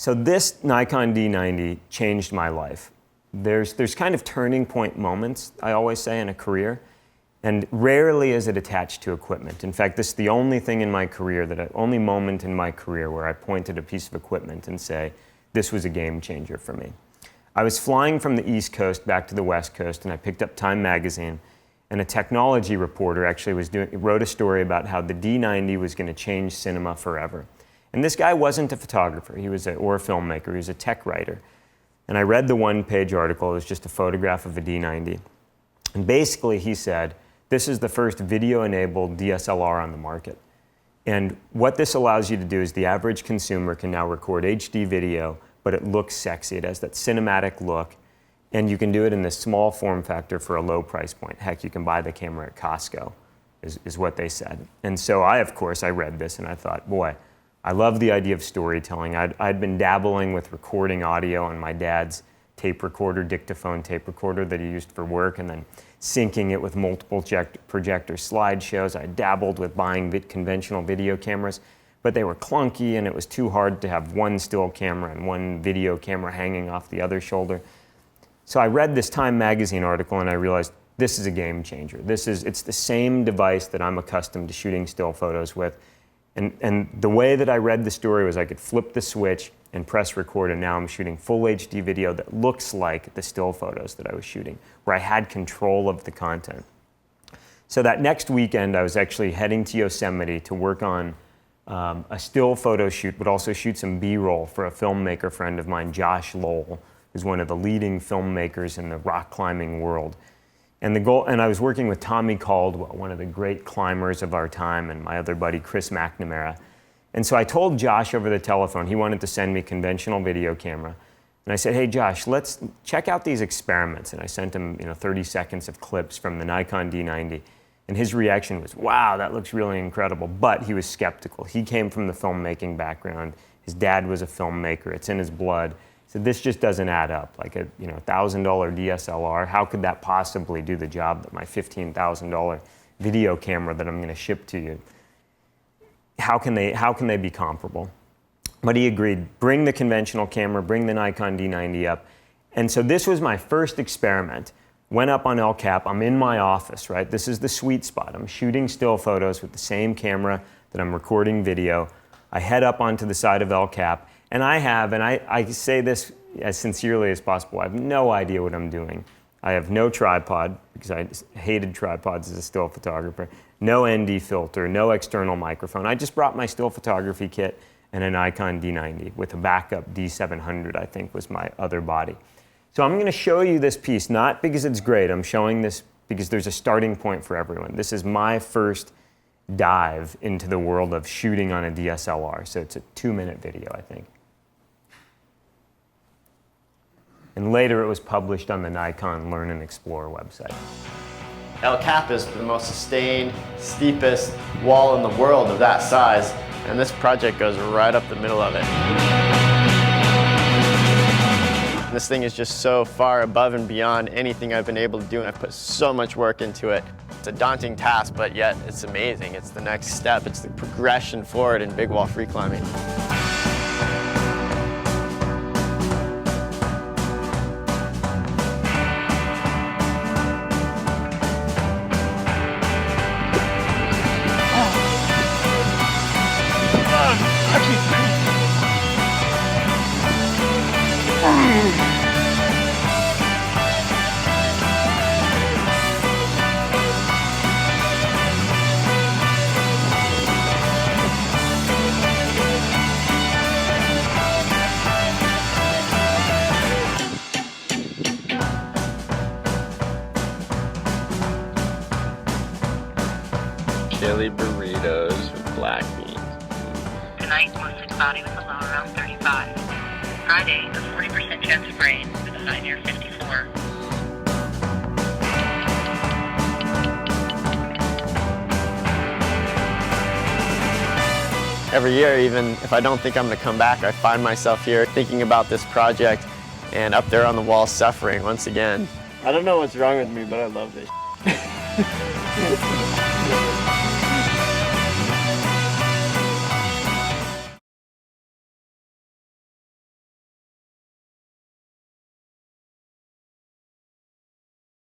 So this Nikon D90 changed my life. There's kind of turning point moments, I always say, in a career, and rarely is it attached to equipment. In fact, this is the only thing in my career, only moment in my career where I point at a piece of equipment and say, this was a game changer for me. I was flying from the East Coast back to the West Coast, and I picked up Time magazine, and a technology reporter actually wrote a story about how the D90 was going to change cinema forever. And this guy wasn't a photographer, or a filmmaker, he was a tech writer. And I read the one-page article. It was just a photograph of a D90. And basically he said, this is the first video-enabled DSLR on the market. And what this allows you to do is the average consumer can now record HD video, but it looks sexy. It has that cinematic look. And you can do it in this small form factor for a low price point. Heck, you can buy the camera at Costco, is what they said. And so I read this and I thought, boy, I love the idea of storytelling. I'd been dabbling with recording audio on my dad's tape recorder, dictaphone tape recorder that he used for work, and then syncing it with multiple projector slideshows. I dabbled with buying conventional video cameras, but they were clunky and it was too hard to have one still camera and one video camera hanging off the other shoulder. So I read this Time magazine article and I realized this is a game changer. It's the same device that I'm accustomed to shooting still photos with. And the way that I read the story was I could flip the switch and press record, and now I'm shooting full HD video that looks like the still photos that I was shooting, where I had control of the content. So that next weekend, I was actually heading to Yosemite to work on a still photo shoot, but also shoot some B-roll for a filmmaker friend of mine, Josh Lowell, who's one of the leading filmmakers in the rock climbing world. And I was working with Tommy Caldwell, one of the great climbers of our time, and my other buddy, Chris McNamara. And so I told Josh over the telephone, he wanted to send me a conventional video camera. And I said, hey Josh, let's check out these experiments. And I sent him 30 seconds of clips from the Nikon D90. And his reaction was, wow, that looks really incredible. But he was skeptical. He came from the filmmaking background. His dad was a filmmaker. It's in his blood. He said, this just doesn't add up. Like a $1,000 DSLR, how could that possibly do the job that my $15,000 video camera that I'm going to ship to you? How can they be comparable? But he agreed, bring the conventional camera, bring the Nikon D90 up. And so this was my first experiment. Went up on El Cap, I'm in my office, right? This is the sweet spot. I'm shooting still photos with the same camera that I'm recording video. I head up onto the side of El Cap, and I say this as sincerely as possible, I have no idea what I'm doing. I have no tripod, because I hated tripods as a still photographer, no ND filter, no external microphone. I just brought my still photography kit and a Nikon D90 with a backup D700, I think was my other body. So I'm going to show you this piece, not because it's great, I'm showing this because there's a starting point for everyone. This is my first dive into the world of shooting on a DSLR, so it's a 2-minute video, I think. And later it was published on the Nikon Learn and Explore website. El Cap is the most sustained, steepest wall in the world of that size, and this project goes right up the middle of it. This thing is just so far above and beyond anything I've been able to do, and I've put so much work into it. It's a daunting task, but yet it's amazing. It's the next step. It's the progression forward in big wall free climbing. Chili burritos with black beans. Tonight, mostly cloudy with a low around 35. Friday, a 40% chance of rain with a high near 54. Every year, even if I don't think I'm going to come back, I find myself here thinking about this project and up there on the wall suffering once again. I don't know what's wrong with me, but I love this.